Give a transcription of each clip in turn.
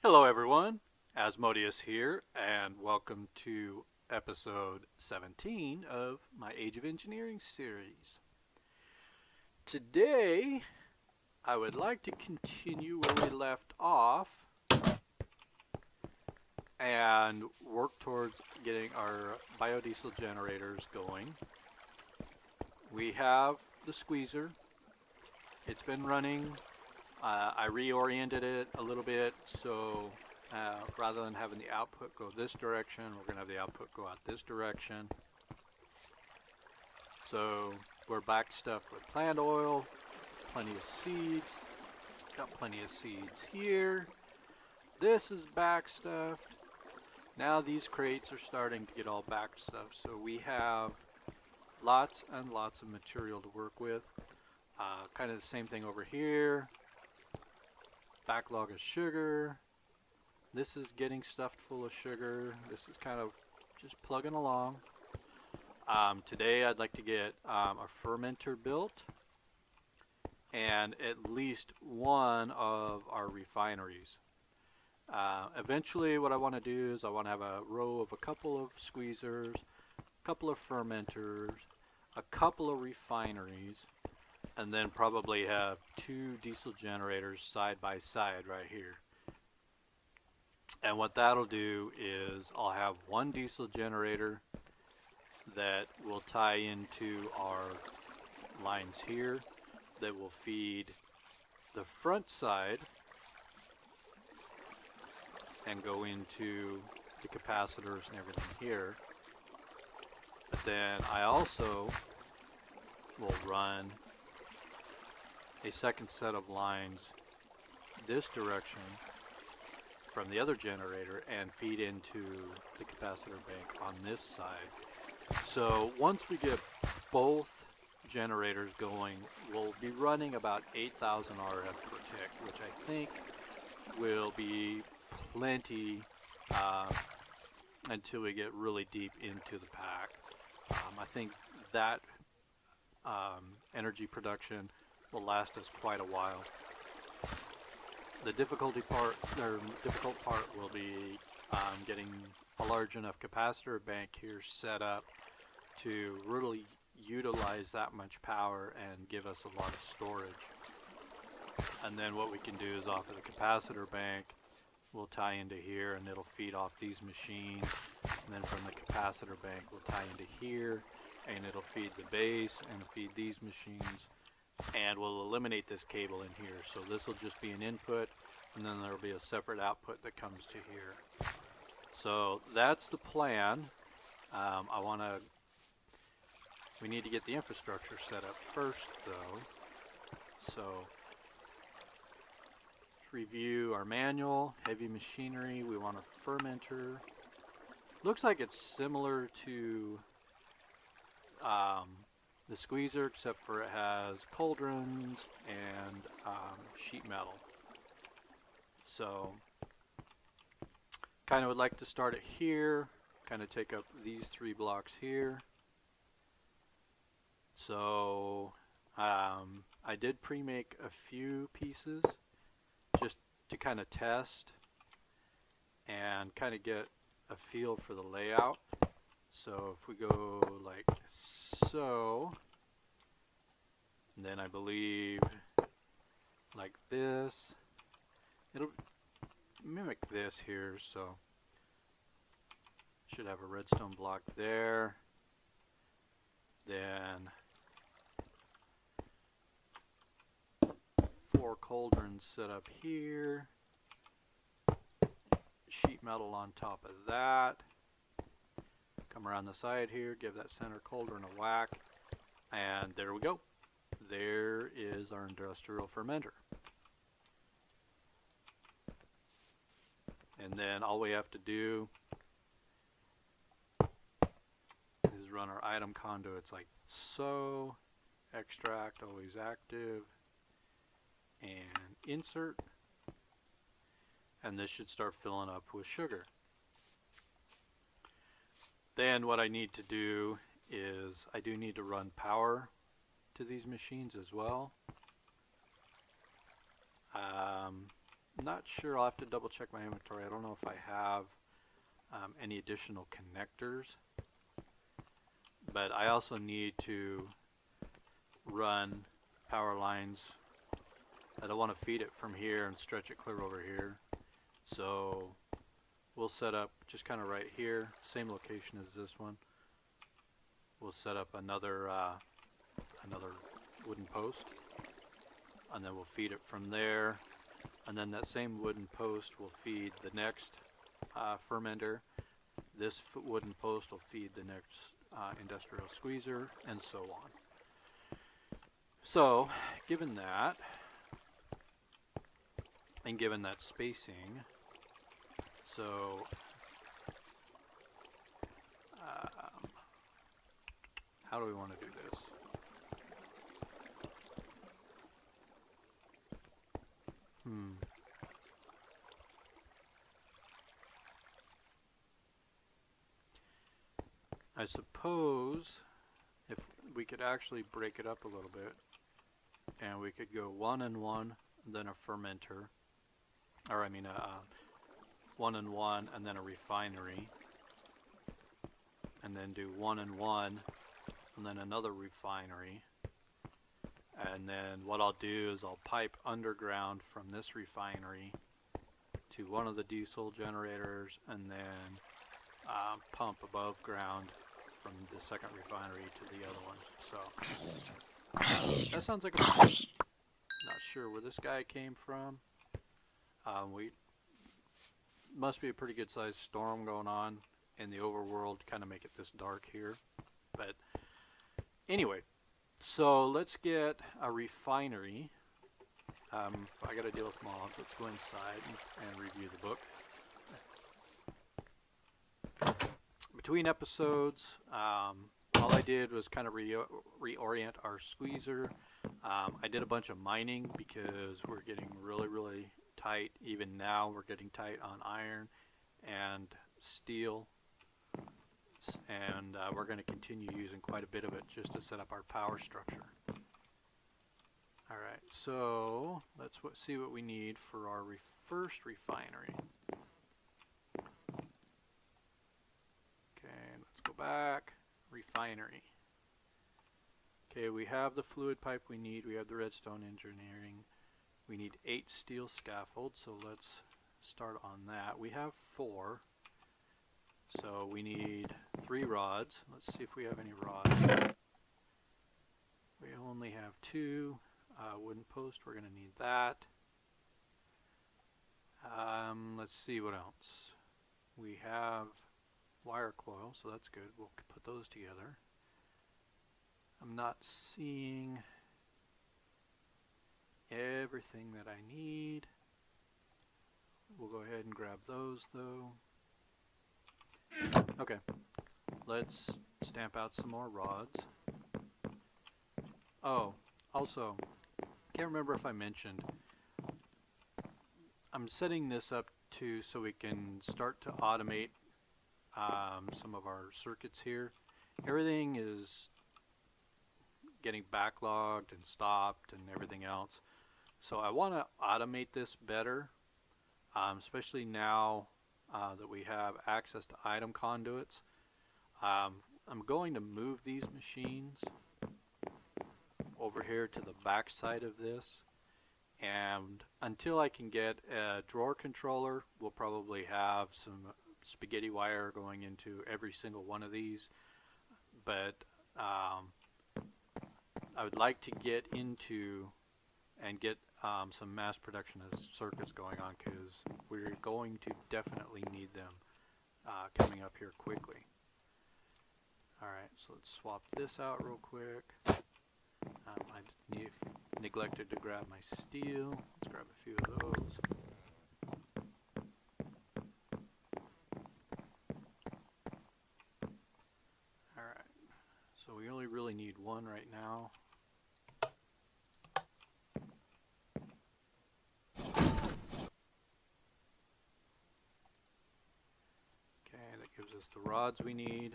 Hello everyone, Asmodeus here, and welcome to episode 17 of my Age of Engineering series. Today, I would like to continue where we left off and work towards getting our biodiesel generators going. We have the squeezer. It's been running. I reoriented it a little bit, so rather than having the output go this direction, we're going to have the output go out this direction. So we're back stuffed with plant oil, plenty of seeds. Got plenty of seeds here. This is back stuffed. Now these crates are starting to get all back stuffed, so we have lots and lots of material to work with. Kind of the same thing over here. Backlog of sugar. This is getting stuffed full of sugar. This is kind of just plugging along. Today I'd like to get a fermenter built and at least one of our refineries. Eventually what I want to do is I want to have a row of a couple of squeezers, a couple of fermenters, a couple of refineries, and then probably have two diesel generators side by side right here. And what that'll do is I'll have one diesel generator that will tie into our lines here that will feed the front side and go into the capacitors and everything here. But then I also will run a second set of lines this direction from the other generator and feed into the capacitor bank on this side. So once we get both generators going, we'll be running about 8,000 RF per tick, which I think will be plenty until we get really deep into the pack. I think that energy production will last us quite a while. The difficult part will be getting a large enough capacitor bank here set up to really utilize that much power and give us a lot of storage. And then what we can do is off of the capacitor bank, we'll tie into here and it'll feed off these machines. And then from the capacitor bank, we'll tie into here and it'll feed the base and feed these machines. And we'll eliminate this cable in here, so this will just be an input and then there will be a separate output that comes to here. So that's the plan. We need to get the infrastructure set up first though. So let's review our manual. Heavy machinery, we want a fermenter. Looks like it's similar to the squeezer, except for it has cauldrons and sheet metal. So kind of would like to start it here, kind of take up these 3 blocks here. So I did pre-make a few pieces just to kind of test and kind of get a feel for the layout. So if we go like so, and then I believe like this, it'll mimic this here, so should have a redstone block there, then 4 cauldrons set up here, sheet metal on top of that. Come around the side here, give that center cauldron a whack, and there we go. There is our industrial fermenter. And then all we have to do is run our item conduits like so, extract always active, and insert, and this should start filling up with sugar. Then what I need to do is I do need to run power to these machines as well. not sure. I'll have to double check my inventory. I don't know if I have any additional connectors, but I also need to run power lines. I don't want to feed it from here and stretch it clear over here, so we'll set up just kind of right here, same location as this one. We'll set up another wooden post, and then we'll feed it from there, and then that same wooden post will feed the next fermenter. This wooden post will feed the next industrial squeezer, and so on. So given that, and given that spacing, so how do we want to do this? I suppose if we could actually break it up a little bit, and we could go 1 and 1, then a fermenter, or I mean 1 and 1, and then a refinery, and then do 1 and 1, and then another refinery. And then what I'll do is I'll pipe underground from this refinery to one of the diesel generators, and then pump above ground from the second refinery to the other one. So that sounds like a plan. Not sure where this guy came from. We must be a pretty good sized storm going on in the overworld to kind of make it this dark here. But anyway, so let's get a refinery. I got to deal with mobs. Let's go inside and review the book. Between episodes, all I did was kind of reorient our squeezer. I did a bunch of mining because we're getting really tight. Even now we're getting tight on iron and steel, and we're going to continue using quite a bit of it just to set up our power structure. Alright, so let's see what we need for our first refinery. Back, refinery. Okay, we have the fluid pipe we need, we have the redstone engineering, we need 8 steel scaffolds, so let's start on that. We have 4, so we need 3 rods. Let's see if we have any rods. We only have 2. Wooden post, we're going to need that. Let's see what else. We have wire coil, so that's good. We'll put those together. I'm not seeing everything that I need. We'll go ahead and grab those though. Okay, let's stamp out some more rods. Oh, also, can't remember if I mentioned, I'm setting this up so we can start to automate some of our circuits here. Everything is getting backlogged and stopped and everything else. So I want to automate this better, especially now that we have access to item conduits. I'm going to move these machines over here to the back side of this, and until I can get a drawer controller, we'll probably have some spaghetti wire going into every single one of these, but I would like to get into and get some mass production of circuits going on, because we're going to definitely need them coming up here quickly. Alright, so let's swap this out real quick. I neglected to grab my steel. Let's grab a few of those. So we only really need one right now. Okay, that gives us the rods we need.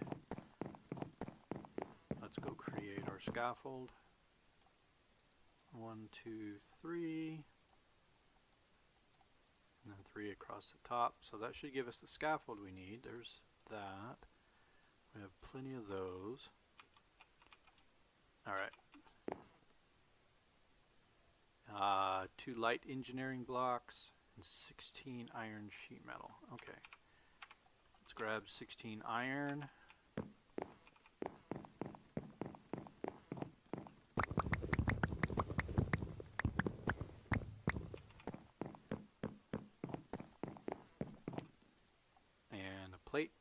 Let's go create our scaffold. 1, 2, 3. 3 across the top. So that should give us the scaffold we need. There's that. We have plenty of those. Alright. 2 light engineering blocks and 16 iron sheet metal. Okay. Let's grab 16 iron. And a plate.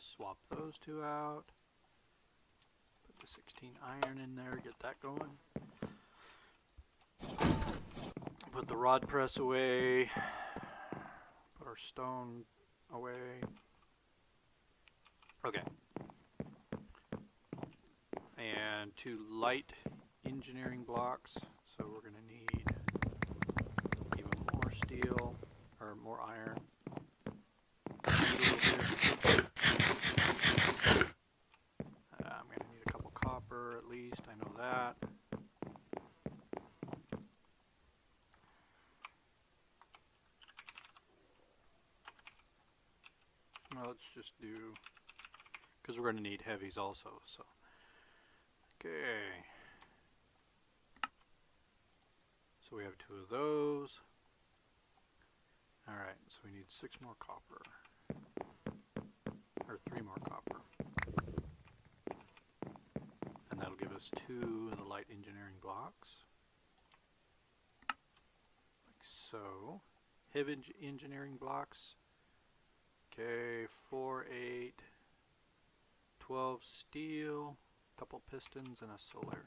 Swap those 2 out. Put the 16 iron in there, get that going. Put the rod press away. Put our stone away. Okay. And 2 light engineering blocks. So we're going to need even more steel, or more iron. I'm going to need a couple copper at least, I know that. Well, let's just do, because we're going to need heavies also, so. Okay. So we have 2 of those. Alright, so we need 6 more copper. Or 3 more copper. And that'll give us 2 of the light engineering blocks. Like so. Heavy engineering blocks. Okay, 4, 8, 12 steel, couple pistons, and a solarium.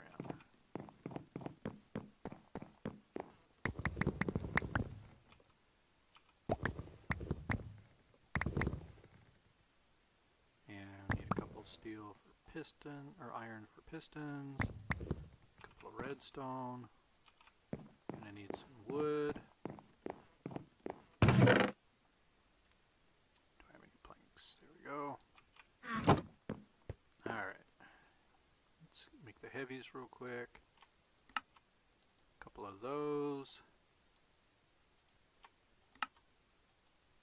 And we need a couple steel for piston, or iron for pistons, a couple of redstone, and I need some wood. Heavies real quick. Couple of those.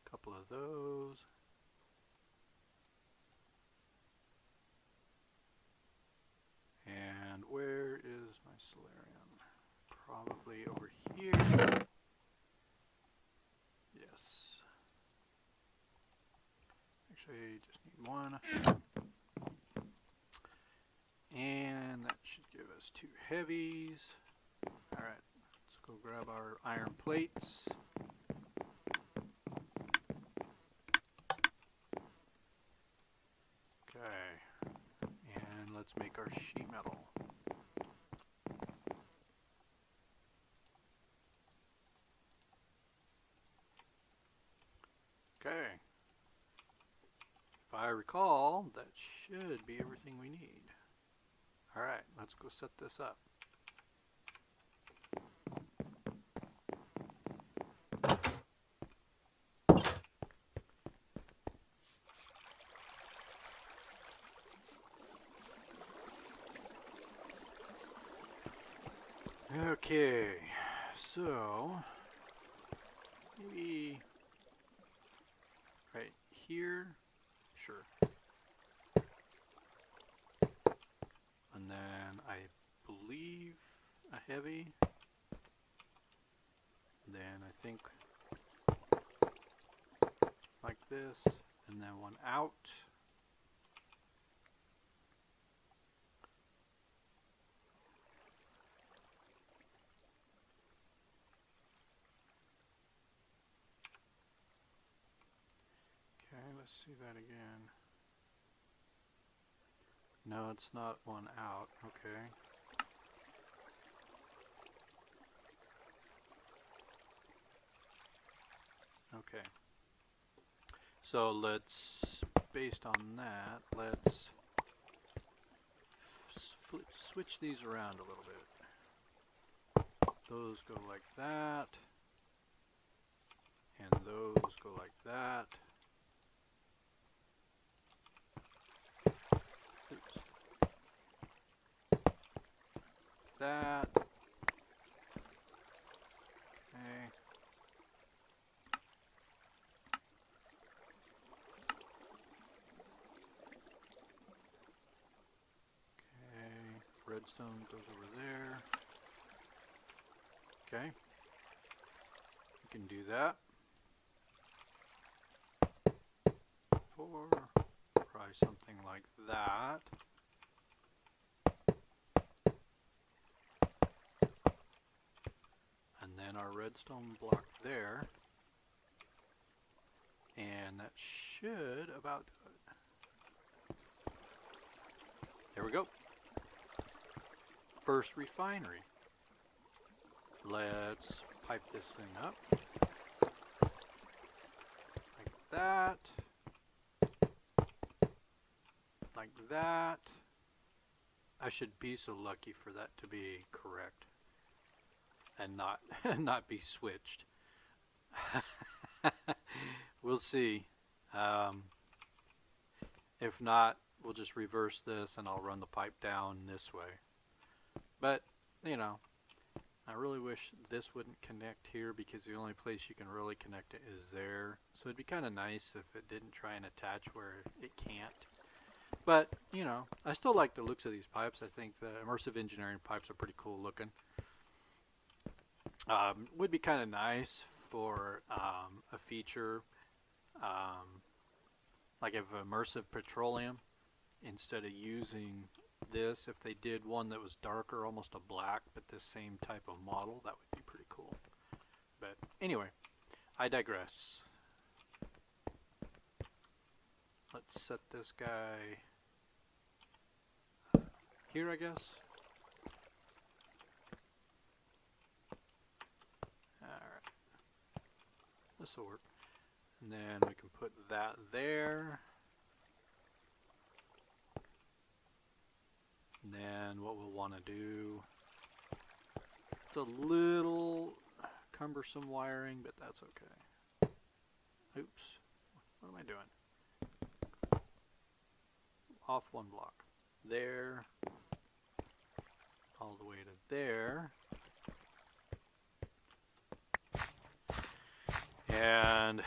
Couple of those. And where is my solarium? Probably over here. Yes. Actually, just need 1. And that should give us 2 heavies. Alright, let's go grab our iron plates. Okay, and let's make our sheet metal. Okay, if I recall, that should be everything we need. Alright, let's go set this up. Okay, so maybe right here, sure. And then I believe a heavy. Then I think like this, and then 1 out. Okay, let's see that again. No, it's not 1 out. Okay. Okay. So let's, based on that, let's switch these around a little bit. Those go like that, and those go like that. Oops. that. Okay. Redstone goes over there. Okay. We can do that. 4. Probably something like that. And then our redstone block there. And that should about do it. There we go. First refinery. Let's pipe this thing up. Like that. Like that. I should be so lucky for that to be correct. And not not be switched. We'll see. If not, we'll just reverse this and I'll run the pipe down this way. But, you know, I really wish this wouldn't connect here because the only place you can really connect it is there. So it'd be kind of nice if it didn't try and attach where it can't. But, you know, I still like the looks of these pipes. I think the immersive engineering pipes are pretty cool looking. Would be kind of nice for a feature like of immersive petroleum, instead of using this, if they did one that was darker, almost a black, but the same type of model, that would be pretty cool. But anyway, I digress. Let's set this guy here, I guess. Alright. This will work. And then we can put that there. And then what we'll want to do, it's a little cumbersome wiring, but that's okay. Oops, what am I doing? Off one block. There, all the way to there. And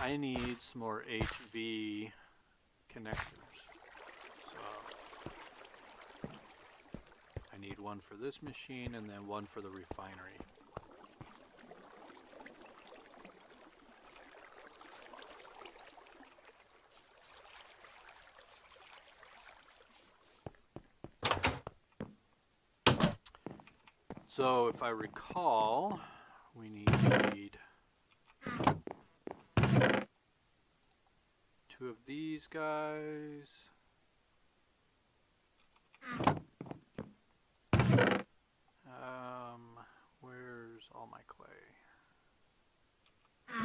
I need some more HV connectors. So I need one for this machine and then one for the refinery. So if I recall, we need 2 of these guys. Where's all my clay?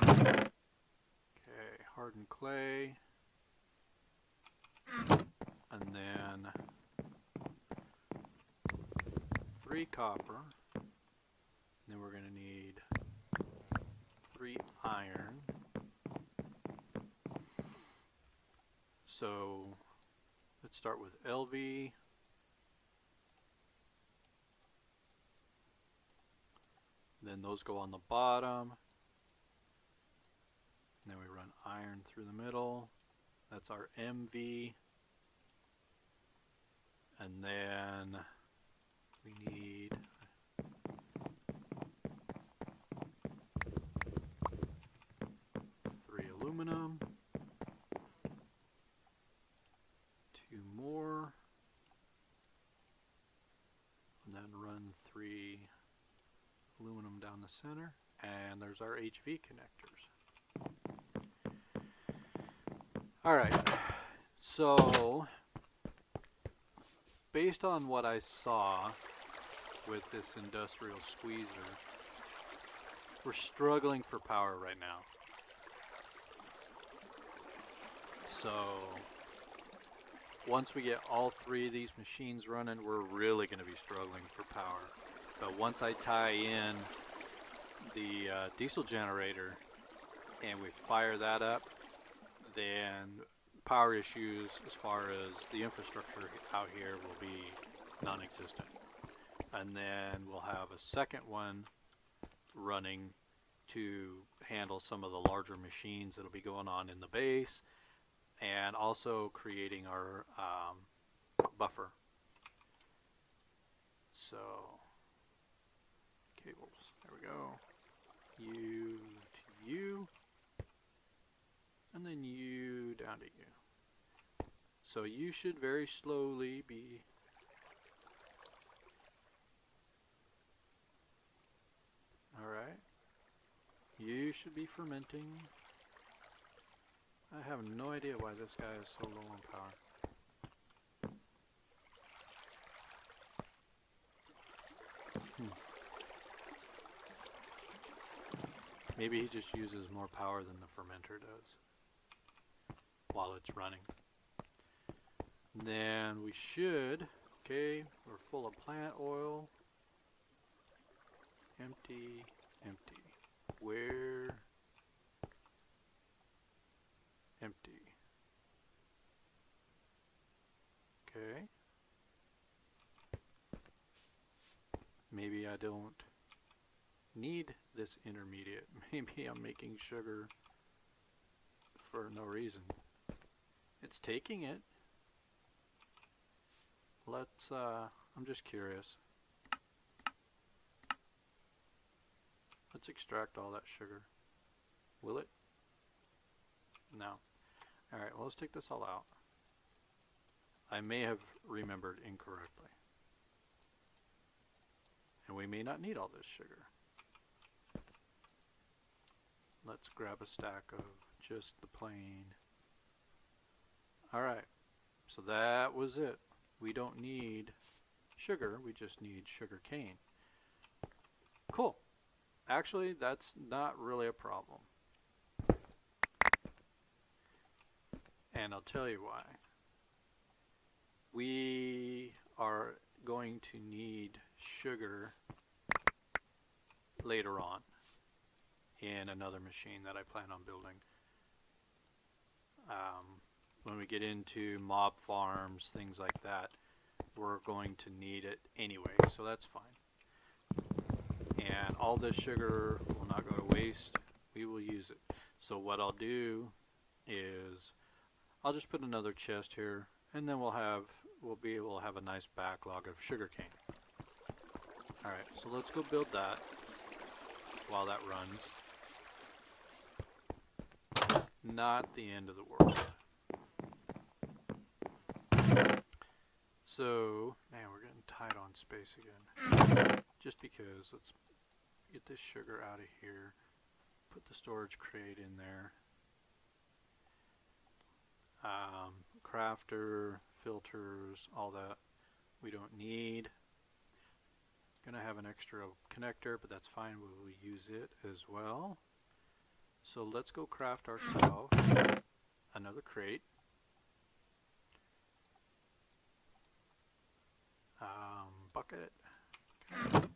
Okay, hardened clay. And then 3 copper. And then we're going to need 3 iron. So let's start with LV. Then those go on the bottom. And then we run iron through the middle. That's our MV. And then we need aluminum, 2 more, and then run 3 aluminum down the center, and there's our HV connectors. Alright, so based on what I saw with this industrial squeezer, we're struggling for power right now. So once we get all 3 of these machines running, we're really going to be struggling for power. But once I tie in the diesel generator and we fire that up, then power issues as far as the infrastructure out here will be non-existent. And then we'll have a second one running to handle some of the larger machines that'll be going on in the base, and also creating our buffer. So cables, there we go. U to U, and then U down to U. So you should very slowly be alright. You should be fermenting. I have no idea why this guy is so low on power. Maybe he just uses more power than the fermenter does while it's running. Then we should, okay, we're full of plant oil. Empty, empty. Where? Empty. Okay. Maybe I don't need this intermediate. Maybe I'm making sugar for no reason. It's taking it. Let's, I'm just curious. Let's extract all that sugar. Will it? No. Alright, well, let's take this all out. I may have remembered incorrectly. And we may not need all this sugar. Let's grab a stack of just the plain. Alright, so that was it. We don't need sugar, we just need sugar cane. Cool. Actually, that's not really a problem. And I'll tell you why. We are going to need sugar later on in another machine that I plan on building. When we get into mob farms, things like that, we're going to need it anyway, so that's fine. And all this sugar will not go to waste. We will use it. So what I'll do is I'll just put another chest here, and then we'll be able to have a nice backlog of sugar cane. Alright, so let's go build that while that runs. Not the end of the world. So, man, we're getting tight on space again. Just because, let's get this sugar out of here. Put the storage crate in there. Crafter, filters, all that we don't need. Gonna have an extra connector, but that's fine. We will use it as well. So let's go craft ourselves another crate. Bucket. Okay.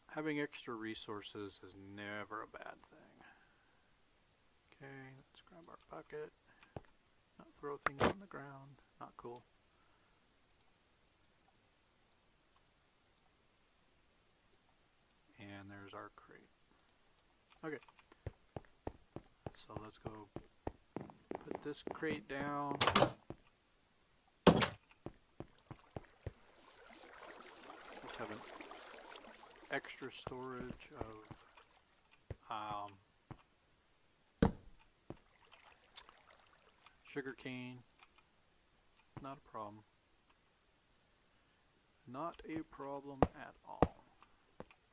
Having extra resources is never a bad thing. Okay, let's grab our bucket. Not throw things on the ground. Not cool. And there's our crate. Okay. So let's go put this crate down. Just have an extra storage of sugar cane. Not a problem. Not a problem at all.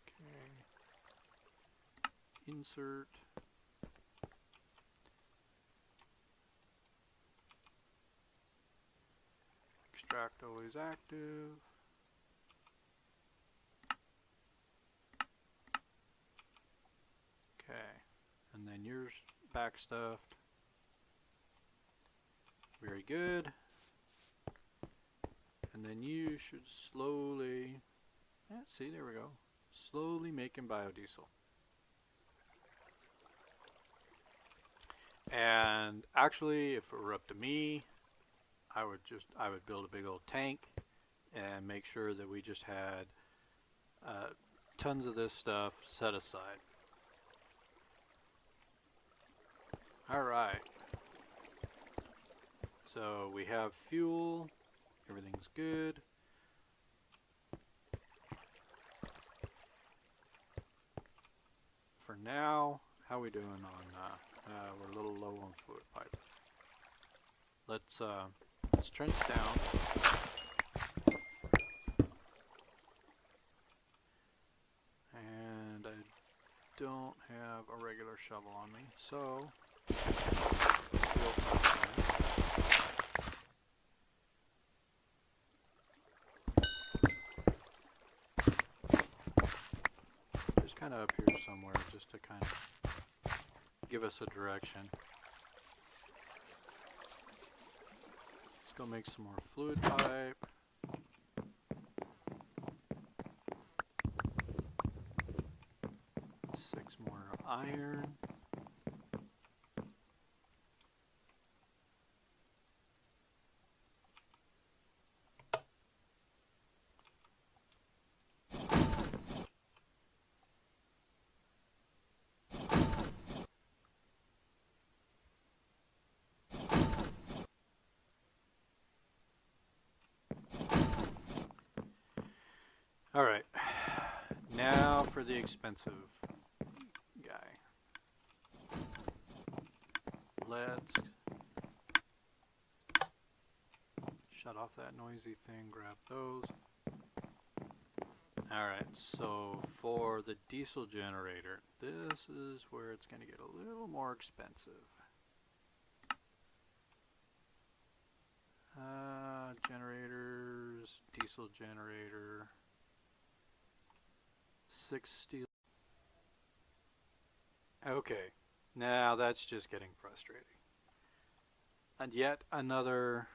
Okay. Insert. Extract always active. Okay, and then yours back stuffed. Very good. And then you should slowly, see, there we go. Slowly making biodiesel. And actually, if it were up to me, I would build a big old tank and make sure that we just had tons of this stuff set aside. All right. So we have fuel. Everything's good. For now, how are we doing on? We're a little low on fluid pipe. Let's trench down. And I don't have a regular shovel on me, so we'll find that. Just kind of up here somewhere, just to kind of give us a direction. Let's go make some more fluid pipe. More iron. All right, now for the expensive guy. Let's shut off that noisy thing, grab those. Alright, so for the diesel generator, this is where it's going to get a little more expensive. Generators, diesel generator, 6 steel. Okay, now that's just getting frustrating. And yet another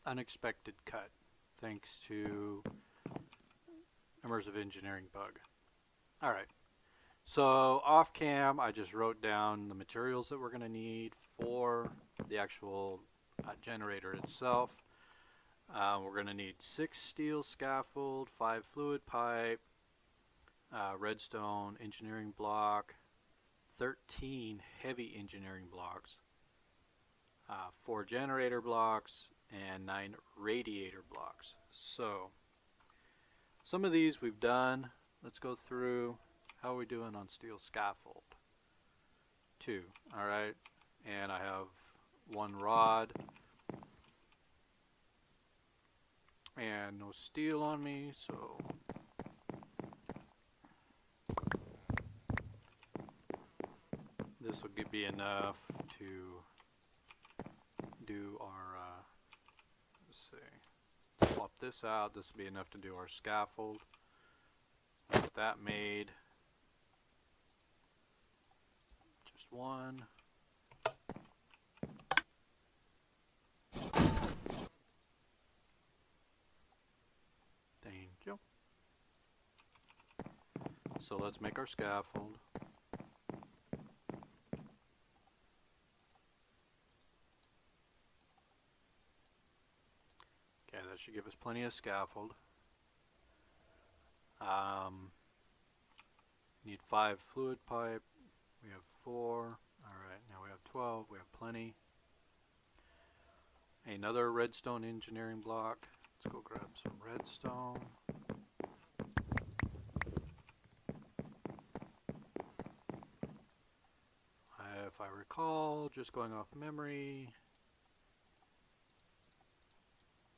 unexpected cut thanks to immersive engineering bug. Alright, so off cam I just wrote down the materials that we're going to need for the actual generator itself. We're going to need 6 steel scaffold, 5 fluid pipe, redstone engineering block, 13 heavy engineering blocks, 4 generator blocks, and 9 radiator blocks. So some of these we've done. Let's go through. How are we doing on steel scaffold? 2. Alright, and I have 1 rod and no steel on me, so this will be enough to do our let's see, swap this out. This will be enough to do our scaffold. Get that made. Just 1. Thank you. So let's make our scaffold. Okay, that should give us plenty of scaffold. Need 5 fluid pipe. We have 4. Alright, now we have 12. We have plenty. Another redstone engineering block. Let's go grab some redstone. If I recall, just going off memory,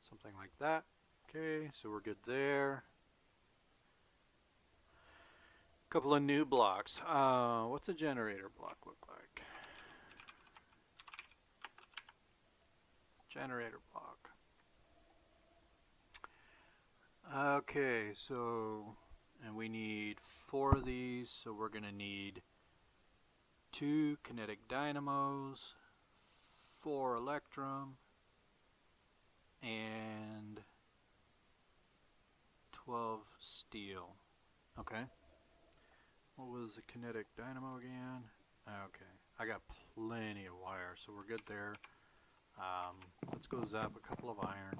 something like that. Okay, so we're good there. Couple of new blocks. What's a generator block look like? Generator block. Okay, so, and we need 4 of these, so we're going to need 2 kinetic dynamos, 4 electrum, and 12 steel. Okay. What was the kinetic dynamo again? Okay, I got plenty of wire, so we're good there. Let's go zap a couple of iron.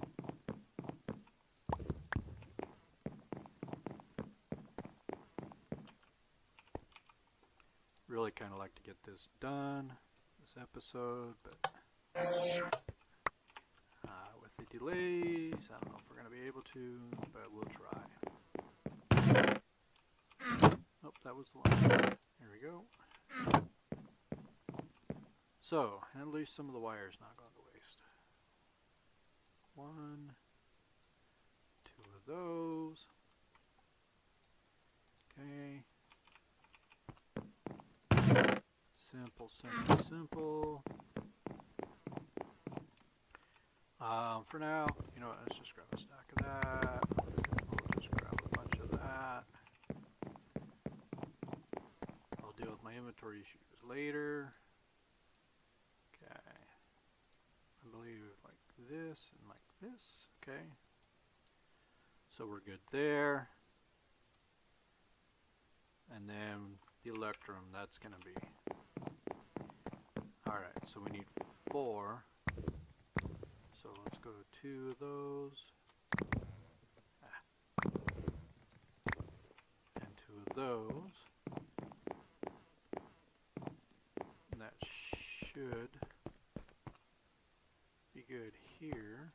Really kind of like to get this done, this episode, but with the delays, I don't know if we're going to be able to, but we'll try. Oh, that was the one. Here we go. So, at least some of the wire's not gone to waste. 1, 2 of those. Okay. Simple, simple, simple. For now, you know what, let's just grab a stack of that. We'll just grab a bunch of that. I'll deal with my inventory issues later. Okay. I believe like this and like this. Okay. So we're good there. And then the electrum, that's going to be. Alright, so we need 4. So let's go 2 of those. And 2 of those. And that should be good here.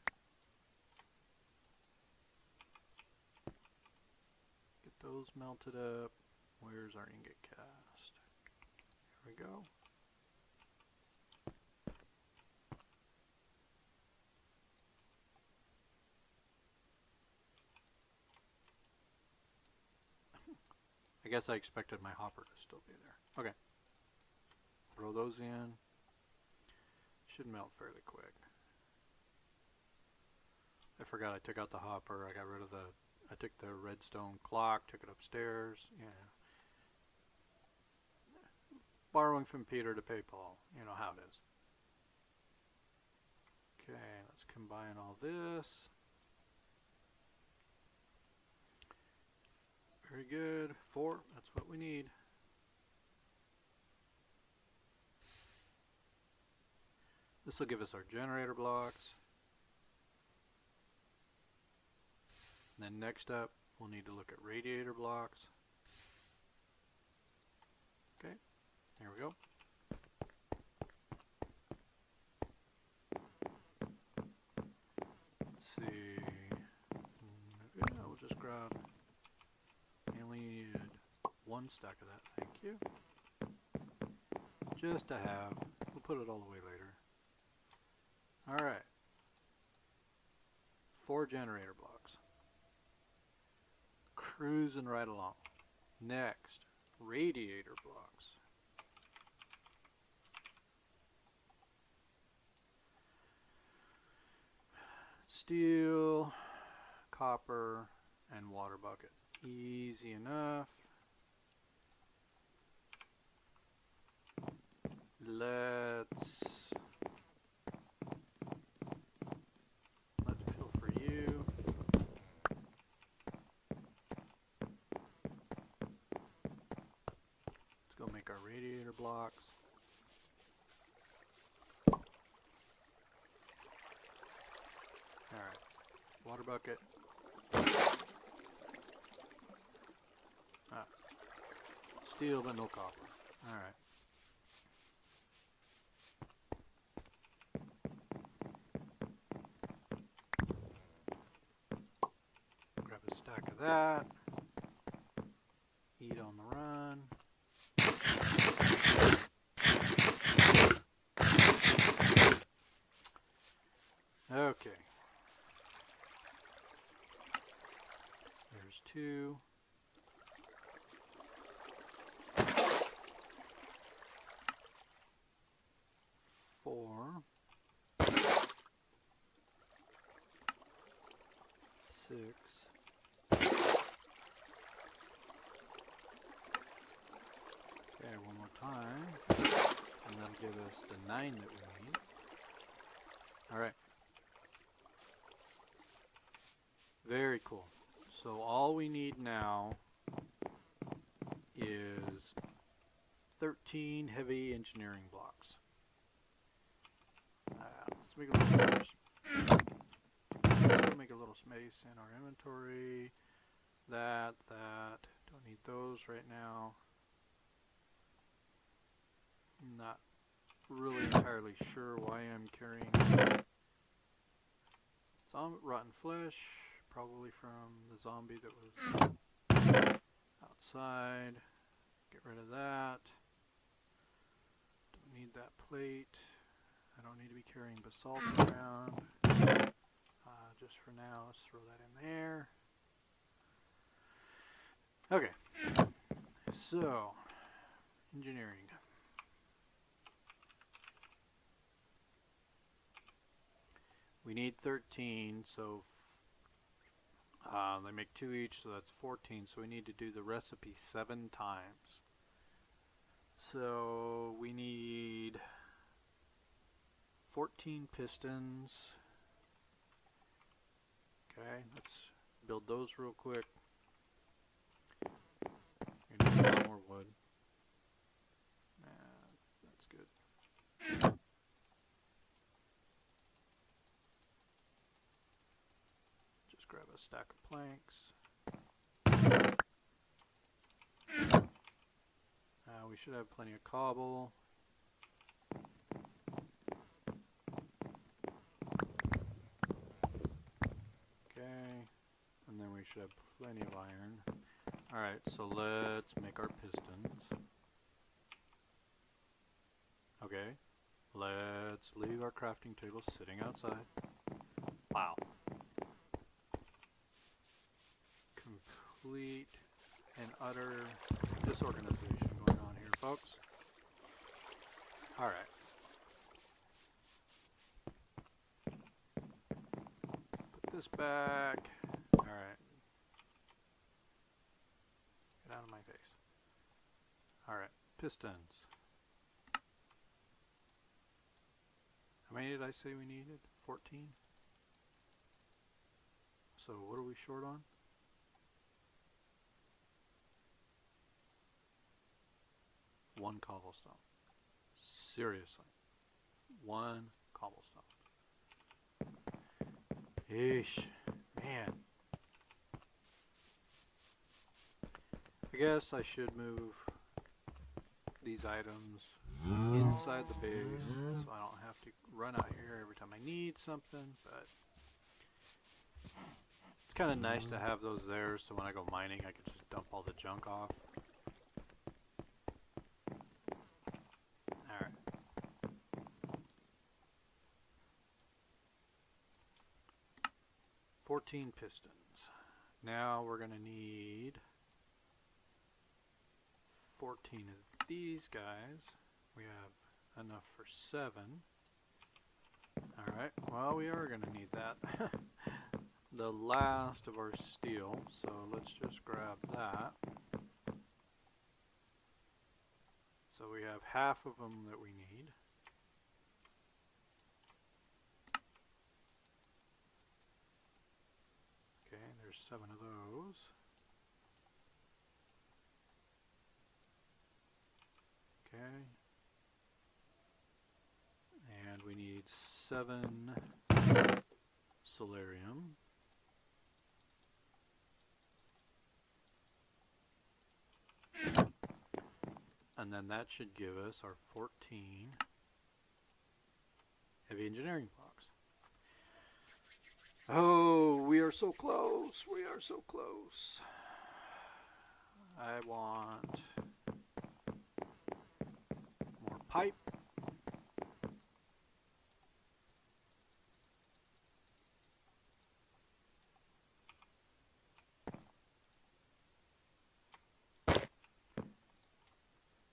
Get those melted up. Where's our ingot cast? Here we go. I guess I expected my hopper to still be there. Okay. Throw those in. Should melt fairly quick. I forgot I took out the hopper. I got rid of I took the redstone clock, took it upstairs. Yeah. Borrowing from Peter to pay Paul. You know how it is. Okay, let's combine all this. Very good. 4, that's what we need. This will give us our generator blocks. And then next up, we'll need to look at radiator blocks. Okay, there we go. Let's see. Yeah, we'll just grab. I only needed 1 stack of that, thank you. Just to have. We'll put it all the way later. Alright. 4 generator blocks. Cruising right along. Next, radiator blocks. Steel, copper, and water bucket. Easy enough. Let's fill for you. Let's go make our radiator blocks. Alright, water bucket. Steel but no copper. Alright. Grab a stack of that. Eat on the run. Okay. There's 2. 4. 6. Okay, one more time. And that'll give us the 9 that we need. Alright. Very cool. So all we need now is 13 heavy engineering blocks. Let's make a little space. Let's make a little space in our inventory. That. Don't need those right now. Not really entirely sure why I'm carrying rotten flesh, probably from the zombie that was outside. Get rid of that. Don't need that plate. I don't need to be carrying basalt around. Just for now, let's throw that in there. Okay, so engineering. We need 13, so they make 2 each, so that's 14. So we need to do the recipe 7 times. So we need 14 pistons. Okay, let's build those real quick. You're gonna need a lot more wood. That's good. Just grab a stack of planks. We should have plenty of cobble. Okay, and then we should have plenty of iron. Alright, so let's make our pistons. Okay, let's leave our crafting table sitting outside. Wow. Complete and utter disorganization going on here, folks. Alright. Put this back. Alright. Get out of my face. Alright, pistons. How many did I say we needed? 14? So what are we short on? 1 cobblestone. Seriously. 1 cobblestone. Eesh. Man. I guess I should move these items inside the base so I don't have to run out here every time I need something, but it's kind of nice to have those there so when I go mining I can just dump all the junk off. Alright. $14 pistons. Now we're going to need 14 of these guys. We have enough for 7. Alright, well we are going to need that. The last of our steel, so let's just grab that. So we have half of them that we need. Okay, there's 7 of those. Okay. And we need 7 solarium. And then that should give us our 14 heavy engineering blocks. Oh, we are so close. We are so close. I want more pipe.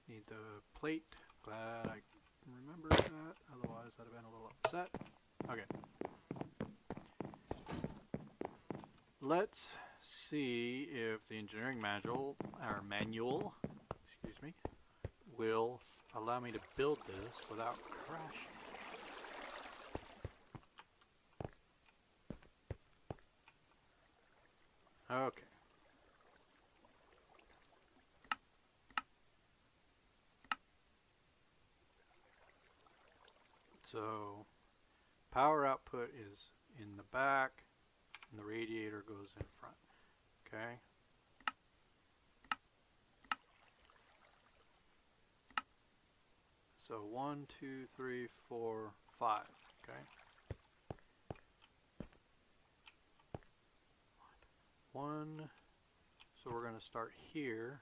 Need the plate. Glad I remembered that. Otherwise, I'd have been a little upset. Okay. Let's see if the engineering manual, excuse me, will allow me to build this without crashing. Okay. So power output is in the back and the radiator goes in front. Okay. So 1, 2, 3, 4, 5. Okay. 1. So we're going to start here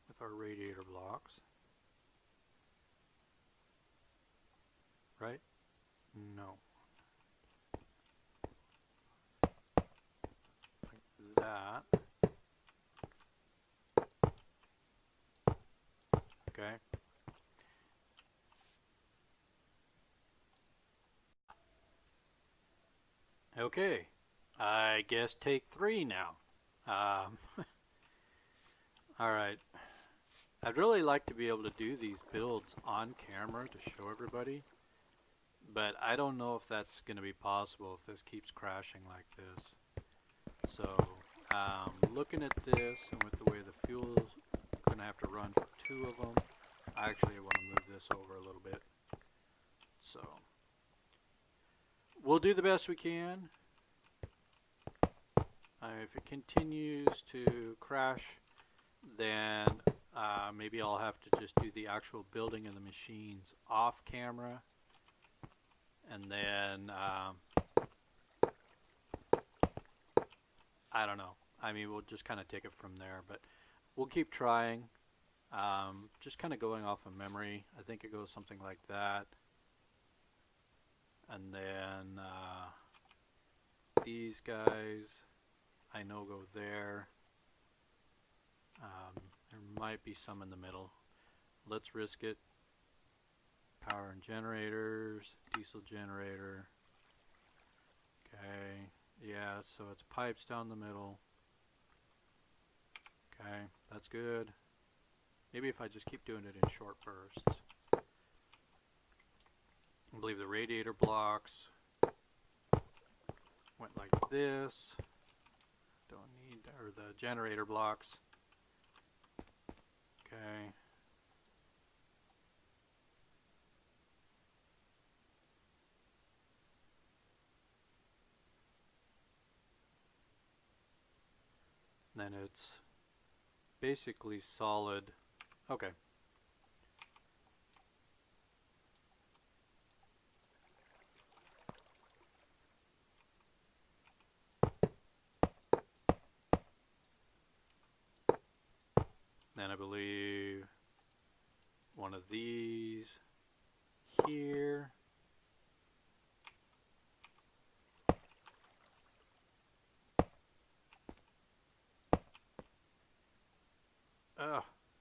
with our radiator blocks. Right? No. Like that. Okay. Okay. I guess take 3 now. Alright. I'd really like to be able to do these builds on camera to show everybody, but I don't know if that's going to be possible if this keeps crashing like this. So, looking at this and with the way the fuel's going to have to run for 2 of them, I actually want to move this over a little bit. So, we'll do the best we can. If it continues to crash, then maybe I'll have to just do the actual building of the machines off camera, and then I don't know. I mean, we'll just kind of take it from there, but we'll keep trying. Just kind of going off of memory. I think it goes something like that, and then these guys I know go there. There might be some in the middle. Let's risk it. Power and generators, diesel generator. Okay, yeah, so it's pipes down the middle. Okay, that's good. Maybe if I just keep doing it in short bursts. I believe the radiator blocks went like this. Don't need, or the generator blocks. Okay. Then it's basically solid. Okay. Then I believe one of these here.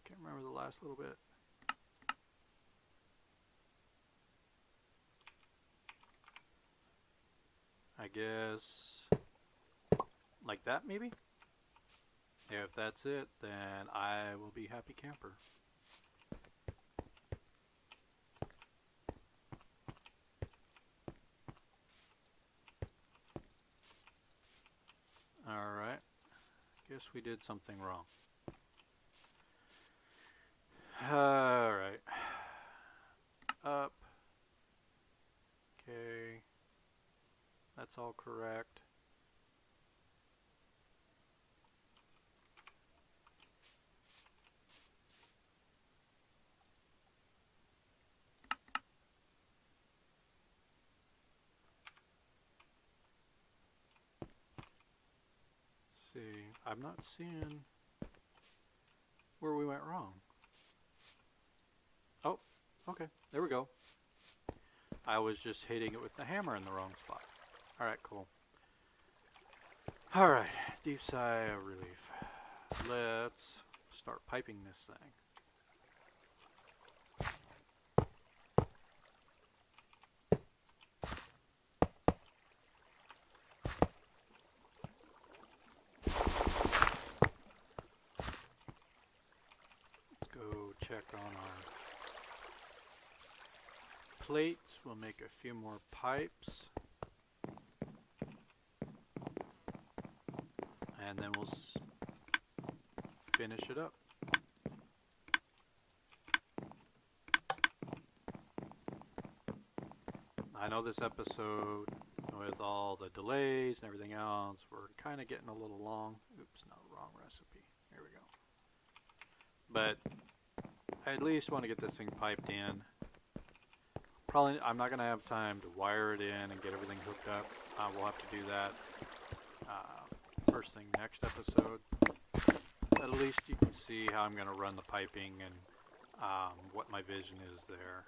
Can't remember the last little bit. I guess like that maybe? If that's it, then I will be happy camper. Alright. Guess we did something wrong. Alright. Up. Okay. That's all correct. See, I'm not seeing where we went wrong. Oh, okay, there we go. I was just hitting it with the hammer in the wrong spot. Alright, cool. Alright, deep sigh of relief. Let's start piping this thing. Let's go check on our plates. We'll make a few more pipes. And then we'll finish it up. I know this episode, with all the delays and everything else, we're kind of getting a little long. Oops, no, wrong recipe. Here we go. But I at least want to get this thing piped in. Probably, I'm not going to have time to wire it in and get everything hooked up. We'll have to do that first thing next episode. But at least you can see how I'm going to run the piping and what my vision is there.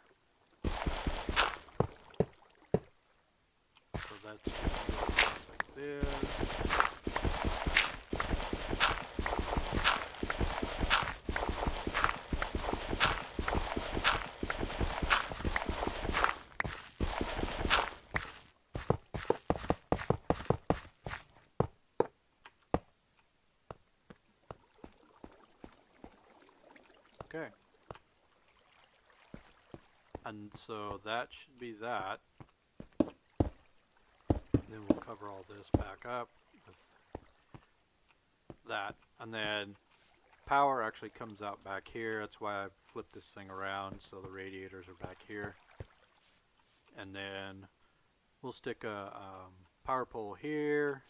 So that's just like this. Okay. And so that should be that. Then we'll cover all this back up with that. And then power actually comes out back here. That's why I've flipped this thing around so the radiators are back here. And then we'll stick a power pole here.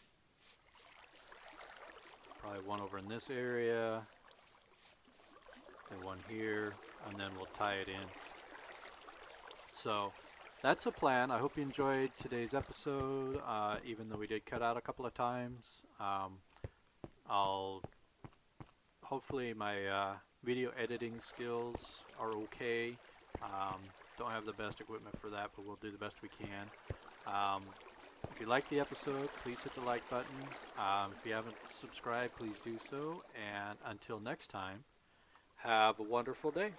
Probably one over in this area. And one here. And then we'll tie it in. So that's the plan. I hope you enjoyed today's episode, even though we did cut out a couple of times. Hopefully my video editing skills are okay. Don't have the best equipment for that, but we'll do the best we can. If you like the episode, please hit the like button. If you haven't subscribed, please do so. And until next time, have a wonderful day.